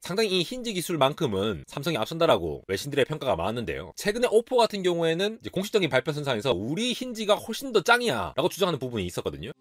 상당히 이 힌지 기술만큼은 삼성이 앞선다라고 외신들의 평가가 많았는데요. 최근에 오포 같은 경우에는 이제 공식적인 발표 선상에서 우리 힌지가 훨씬 더 짱이야 라고 주장하는 부분이 있었거든요.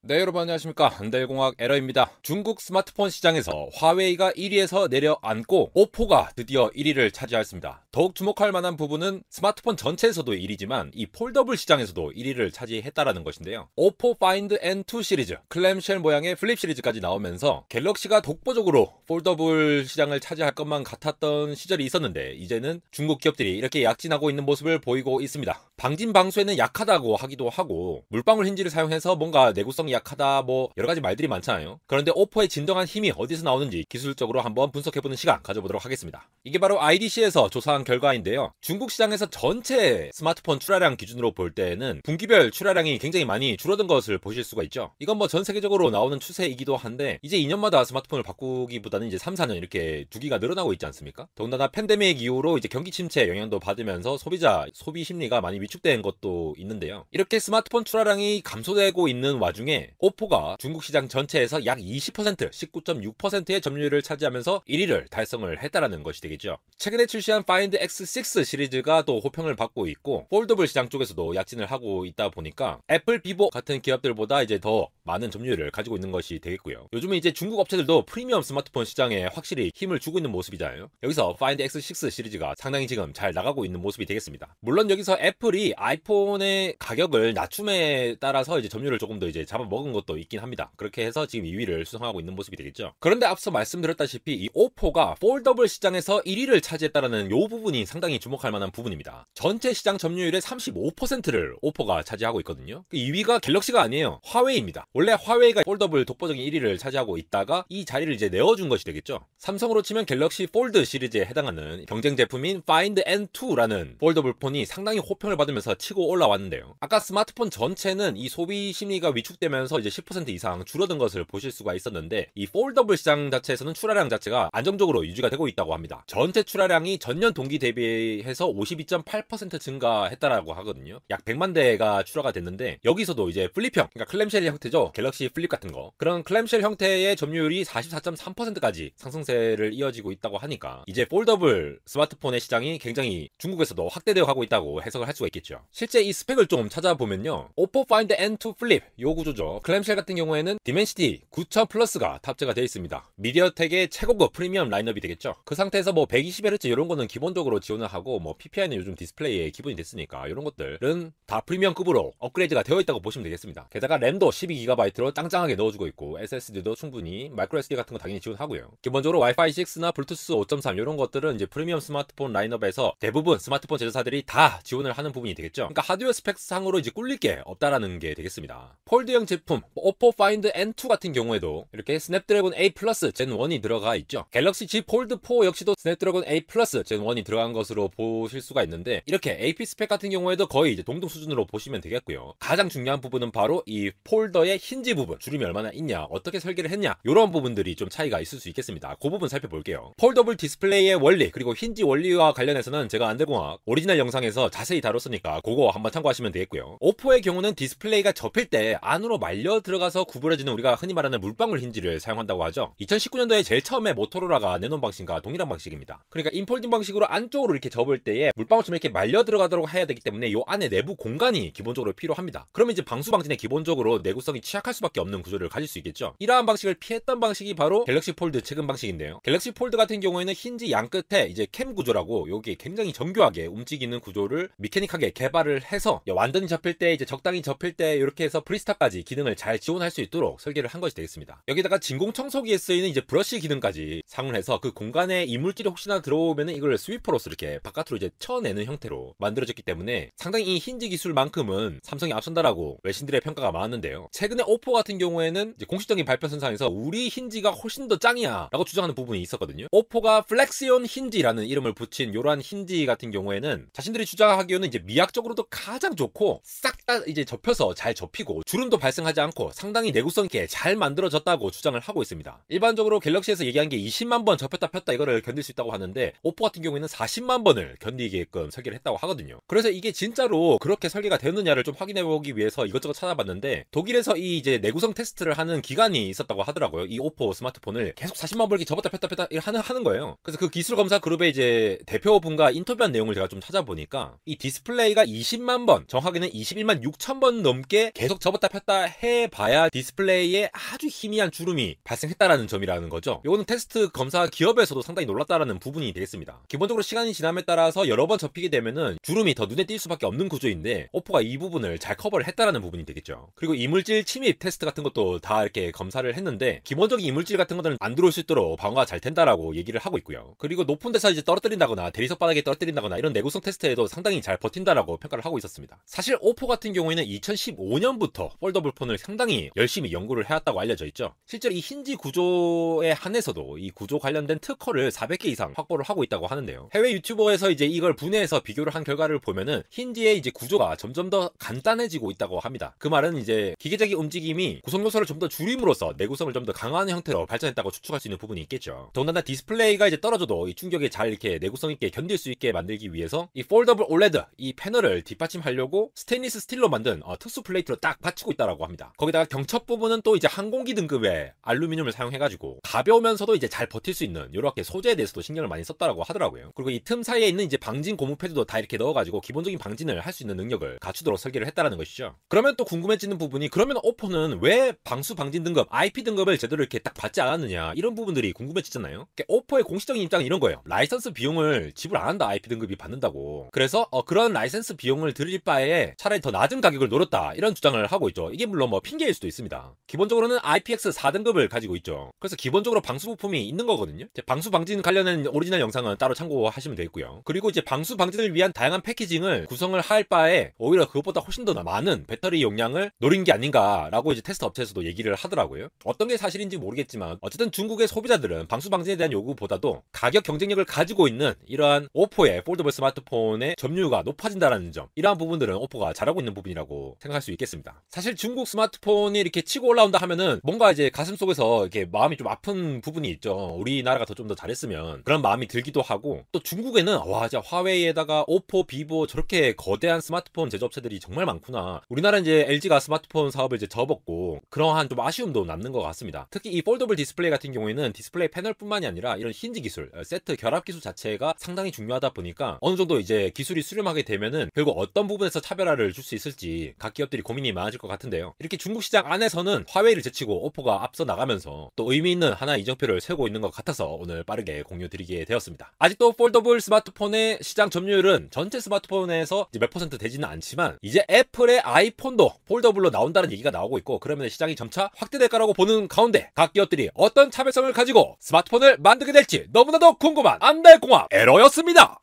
네, 여러분 안녕하십니까. 한델공학 에러입니다. 중국 스마트폰 시장에서 화웨이가 1위에서 내려앉고 오포가 드디어 1위를 차지하였습니다. 더욱 주목할 만한 부분은 스마트폰 전체에서도 1위지만 이 폴더블 시장에서도 1위를 차지했다라는 것인데요. 오포 파인드 N2 시리즈, 클램쉘 모양의 플립 시리즈까지 나오면서 갤럭시가 독보적으로 폴더블 시장을 차지할 것만 같았던 시절이 있었는데 이제는 중국 기업들이 이렇게 약진하고 있는 모습을 보이고 있습니다. 방진 방수에는 약하다고 하기도 하고 물방울 힌지를 사용해서 뭔가 내구성이 약하다 뭐 여러가지 말들이 많잖아요. 그런데 오포의 진정한 힘이 어디서 나오는지 기술적으로 한번 분석해보는 시간 가져보도록 하겠습니다. 이게 바로 IDC에서 조사한 결과인데요. 중국 시장에서 전체 스마트폰 출하량 기준으로 볼 때에는 분기별 출하량이 굉장히 많이 줄어든 것을 보실 수가 있죠. 이건 뭐 전 세계적으로 나오는 추세이기도 한데 이제 2년마다 스마트폰을 바꾸기보다는 이제 3, 4년 이렇게 주기가 늘어나고 있지 않습니까? 더군다나 팬데믹 이후로 이제 경기 침체 영향도 받으면서 소비자 소비 심리가 많이 위축된 것도 있는데요. 이렇게 스마트폰 출하량이 감소되고 있는 와중에 오포가 중국 시장 전체에서 약 20%, 19.6%의 점유율을 차지하면서 1위를 달성을 했다라는 것이 되겠죠. 최근에 출시한 파인드 X6 시리즈가 또 호평을 받고 있고 폴더블 시장 쪽에서도 약진을 하고 있다 보니까 애플, 비보 같은 기업들보다 이제 더 많은 점유율을 가지고 있는 것이 되겠고요. 요즘은 이제 중국 업체들도 프리미엄 스마트폰 시장에 확실히 힘을 주고 있는 모습이잖아요. 여기서 파인드 X6 시리즈가 상당히 지금 잘 나가고 있는 모습이 되겠습니다. 물론 여기서 애플이 아이폰의 가격을 낮춤에 따라서 이제 점유율을 조금 더 이제 잡아먹은 것도 있긴 합니다. 그렇게 해서 지금 2위를 수성하고 있는 모습이 되겠죠. 그런데 앞서 말씀드렸다시피 이 오포가 폴더블 시장에서 1위를 차지했다라는 이 부분이 상당히 주목할 만한 부분입니다. 전체 시장 점유율의 35%를 오포가 차지하고 있거든요. 2위가 갤럭시가 아니에요. 화웨이입니다. 원래 화웨이가 폴더블 독보적인 1위를 차지하고 있다가 이 자리를 이제 내어준 것이 되겠죠. 삼성으로 치면 갤럭시 폴드 시리즈에 해당하는 경쟁 제품인 파인드 N2라는 폴더블 폰이 상당히 호평을 받으면서 치고 올라왔는데요. 아까 스마트폰 전체는 이 소비 심리가 위축되면서 이제 10% 이상 줄어든 것을 보실 수가 있었는데 이 폴더블 시장 자체에서는 출하량 자체가 안정적으로 유지가 되고 있다고 합니다. 전체 출하량이 전년 동기 대비해서 52.8% 증가했다라고 하거든요. 약 100만 대가 출하가 됐는데 여기서도 이제 플립형, 그러니까 클램쉘 형태죠. 갤럭시 플립 같은 거. 그런 클램쉘 형태의 점유율이 44.3%까지 상승세를 이어지고 있다고 하니까 이제 폴더블 스마트폰의 시장이 굉장히 중국에서도 확대되어 가고 있다고 해석을 할 수가 있겠죠. 실제 이 스펙을 좀 찾아보면요. 오포 파인드 N2 플립 요 구조죠. 클램쉘 같은 경우에는 디멘시티 9000 플러스가 탑재가 되어 있습니다. 미디어텍의 최고급 프리미엄 라인업이 되겠죠. 그 상태에서 뭐 120Hz 이런 거는 기본적으로 지원을 하고 뭐 PPI는 요즘 디스플레이에 기본이 됐으니까 이런 것들은 다 프리미엄급으로 업그레이드가 되어 있다고 보시면 되겠습니다. 게다가 램도 12GB로 짱짱하게 넣어주고 있고 SSD도 충분히 마이크로 SD 같은 거 당연히 지원하고요. 기본적으로 와이파이 6나 블루투스 5.3 이런 것들은 이제 프리미엄 스마트폰 라인업에서 대부분 스마트폰 제조사들이 다 지원을 하는 부분이 되겠죠. 그러니까 하드웨어 스펙상으로 이제 꿀릴 게 없다라는 게 되겠습니다. 폴드형 제품 오포 파인드 N2 같은 경우에도 이렇게 스냅드래곤 A 플러스 젠 1이 들어가 있죠. 갤럭시 Z 폴드 4 역시도 스냅드래곤 A 플러스 젠 1이 들어간 것으로 보실 수가 있는데 이렇게 AP 스펙 같은 경우에도 거의 이제 동등 수준으로 보시면 되겠고요. 가장 중요한 부분은 바로 이 폴더의 힌지 부분, 주름이 얼마나 있냐, 어떻게 설계를 했냐, 이런 부분들이 좀 차이가 있을 수 있겠습니다. 그 부분 살펴볼게요. 폴더블 디스플레이의 원리 그리고 힌지 원리와 관련해서는 제가 안델공학 오리지널 영상에서 자세히 다뤘으니까 그거 한번 참고하시면 되겠고요. 오포의 경우는 디스플레이가 접힐 때 안으로 말려 들어가서 구부러지는 우리가 흔히 말하는 물방울 힌지를 사용한다고 하죠. 2019년도에 제일 처음에 모토로라가 내놓은 방식과 동일한 방식입니다. 그러니까 인폴딩 방식으로 안쪽으로 이렇게 접을 때에 물방울처럼 이렇게 말려 들어가도록 해야 되기 때문에 이 안에 내부 공간이 기본적으로 필요합니다. 그러면 이제 방수 방진에 기본적으로 내구성이 취약할 수밖에 없는 구조를 가질 수 있겠죠. 이러한 방식을 피했던 방식이 바로 갤럭시 폴드 최근 방식인데요. 갤럭시 폴드 같은 경우에는 힌지 양 끝에 이제 캠 구조라고 여기 굉장히 정교하게 움직이는 구조를 미케닉하게 개발을 해서 완전히 접힐 때 이제 적당히 접힐 때 이렇게 해서 프리스타까지 기능을 잘 지원할 수 있도록 설계를 한 것이 되겠습니다. 여기다가 진공 청소기에 쓰이는 이제 브러쉬 기능까지 사용을 해서 그 공간에 이물질이 혹시나 들어오면은 이걸 스위퍼로서 이렇게 바깥으로 이제 쳐내는 형태로 만들어졌기 때문에 상당히 이 힌지 기술만큼은 삼성이 앞선다라고 외신들의 평가가 많았는데요. 최근에 오포 같은 경우에는 이제 공식적인 발표 선상에서 우리 힌지가 훨씬 더 짱이야 라고 주장하는 부분이 있었거든요. 오포가 플렉시온 힌지라는 이름을 붙인 이러한 힌지 같은 경우에는 자신들이 주장하기에는 이제 미학적으로도 가장 좋고 싹 다 이제 접혀서 잘 접히고 주름도 발생을 발생하지 않고 상당히 내구성 있게 잘 만들어졌다고 주장을 하고 있습니다. 일반적으로 갤럭시에서 얘기한 게 20만 번 접혔다 폈다 이거를 견딜 수 있다고 하는데 오포 같은 경우에는 40만 번을 견디게끔 설계를 했다고 하거든요. 그래서 이게 진짜로 그렇게 설계가 되느냐를 좀 확인해보기 위해서 이것저것 찾아봤는데 독일에서 이 이제 내구성 테스트를 하는 기간이 있었다고 하더라고요. 이 오포 스마트폰을 계속 40만 번 이렇게 접었다 폈다 폈다 하는 거예요. 그래서 그 기술 검사 그룹의 이제 대표분과 인터뷰한 내용을 제가 좀 찾아보니까 이 디스플레이가 20만 번, 정확하게는 21만 6천 번 넘게 계속 접었다 폈다 해봐야 디스플레이에 아주 희미한 주름이 발생했다라는 점이라는 거죠. 이거는 테스트 검사 기업에서도 상당히 놀랐다라는 부분이 되겠습니다. 기본적으로 시간이 지남에 따라서 여러 번 접히게 되면은 주름이 더 눈에 띌 수밖에 없는 구조인데 오포가 이 부분을 잘 커버를 했다라는 부분이 되겠죠. 그리고 이물질 침입 테스트 같은 것도 다 이렇게 검사를 했는데 기본적인 이물질 같은 것들은 안 들어올 수 있도록 방어가 잘 된다라고 얘기를 하고 있고요. 그리고 높은 데서 이제 떨어뜨린다거나 대리석 바닥에 떨어뜨린다거나 이런 내구성 테스트에도 상당히 잘 버틴다라고 평가를 하고 있었습니다. 사실 오포 같은 경우에는 2015년부터 폴더블 폰을 상당히 열심히 연구를 해왔다고 알려져 있죠. 실제로 이 힌지 구조에 한해서도 이 구조 관련된 특허를 400개 이상 확보를 하고 있다고 하는데요. 해외 유튜버에서 이제 이걸 분해해서 비교를 한 결과를 보면은 힌지의 이제 구조가 점점 더 간단해지고 있다고 합니다. 그 말은 이제 기계적인 움직임이 구성 요소를 좀 더 줄임으로써 내구성을 좀 더 강화하는 형태로 발전했다고 추측할 수 있는 부분이 있겠죠. 더군다나 디스플레이가 이제 떨어져도 이 충격에 잘 이렇게 내구성 있게 견딜 수 있게 만들기 위해서 이 폴더블 올레드 이 패널을 뒷받침하려고 스테인리스 스틸로 만든 특수 플레이트로 딱 받치고 있다라고 합니다. 거기다가 경첩 부분은 또 이제 항공기 등급의 알루미늄을 사용해가지고 가벼우면서도 이제 잘 버틸 수 있는 이렇게 소재에 대해서도 신경을 많이 썼다라고 하더라고요. 그리고 이 틈 사이에 있는 이제 방진 고무 패드도 다 이렇게 넣어가지고 기본적인 방진을 할 수 있는 능력을 갖추도록 설계를 했다라는 것이죠. 그러면 또 궁금해지는 부분이 그러면 오포는 왜 방수 방진 등급 IP 등급을 제대로 이렇게 딱 받지 않았느냐 이런 부분들이 궁금해지잖아요. 오포의 공식적인 입장은 이런 거예요. 라이선스 비용을 지불 안 한다. IP 등급이 받는다고. 그래서 그런 라이선스 비용을 들일 바에 차라리 더 낮은 가격을 노렸다 이런 주장을 하고 있죠. 이게 물론 뭐 핑계일 수도 있습니다. 기본적으로는 IPX 4등급을 가지고 있죠. 그래서 기본적으로 방수 부품이 있는 거거든요. 방수 방진 관련된 오리지널 영상은 따로 참고하시면 되겠고요. 그리고 이제 방수 방진을 위한 다양한 패키징을 구성을 할 바에 오히려 그것보다 훨씬 더 많은 배터리 용량을 노린 게 아닌가라고 이제 테스트 업체에서도 얘기를 하더라고요. 어떤 게 사실인지 모르겠지만 어쨌든 중국의 소비자들은 방수 방진에 대한 요구보다도 가격 경쟁력을 가지고 있는 이러한 오포의 폴더블 스마트폰의 점유율가 높아진다는 점, 이러한 부분들은 오포가 잘하고 있는 부분이라고 생각할 수 있겠습니다. 사실 중국 스마트폰이 이렇게 치고 올라온다 하면은 뭔가 이제 가슴 속에서 이렇게 마음이 좀 아픈 부분이 있죠. 우리나라가 좀 더 잘했으면 그런 마음이 들기도 하고, 또 중국에는 와 진짜 화웨이에다가 오포, 비보 저렇게 거대한 스마트폰 제조업체들이 정말 많구나. 우리나라 이제 LG가 스마트폰 사업을 이제 접었고 그러한 좀 아쉬움도 남는 것 같습니다. 특히 이 폴더블 디스플레이 같은 경우에는 디스플레이 패널뿐만이 아니라 이런 힌지 기술, 세트 결합 기술 자체가 상당히 중요하다 보니까 어느 정도 이제 기술이 수렴하게 되면은 결국 어떤 부분에서 차별화를 줄 수 있을지 각 기업들이 고민이 많아질 것 같은데요. 이렇게 중국 시장 안에서는 화웨이를 제치고 오포가 앞서 나가면서 또 의미 있는 하나의 이정표를 세우고 있는 것 같아서 오늘 빠르게 공유드리게 되었습니다. 아직도 폴더블 스마트폰의 시장 점유율은 전체 스마트폰에서 이제 몇 퍼센트 되지는 않지만 이제 애플의 아이폰도 폴더블로 나온다는 얘기가 나오고 있고, 그러면 시장이 점차 확대될 거라고 보는 가운데 각 기업들이 어떤 차별성을 가지고 스마트폰을 만들게 될지 너무나도 궁금한 안달공학 에러였습니다.